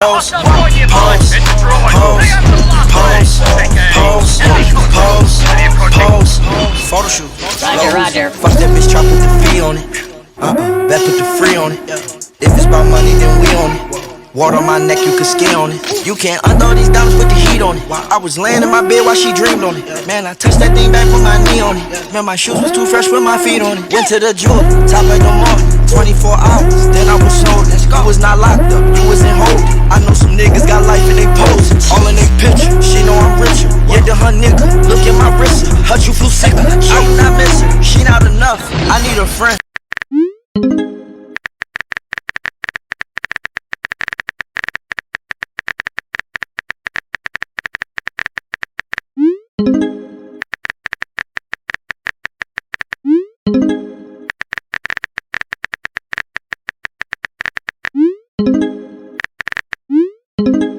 Pose, pose, pose, pose, pose, pose, photo shoot. Roger. Fuck that bitch, try put the fee on it. Bet put the free on it. If it's about money, then we on it. Water on my neck, you can ski on it. You can't undo these dollars, put the heat on it. I was laying in my bed while she dreamed on it. Man, I touched that thing back, put my knee on it. Man, my shoes was too fresh, with my feet on it. Went to the jewel, top like a mall. 24 hours, then I was sold. You was not locked up, you was in hold. I know some niggas got life in they pose. All in they picture, she know I'm richer. Yeah, to her nigga, look at my wrist. Her you flew sicker, I do not miss her. She not enough, I need a friend. Roger.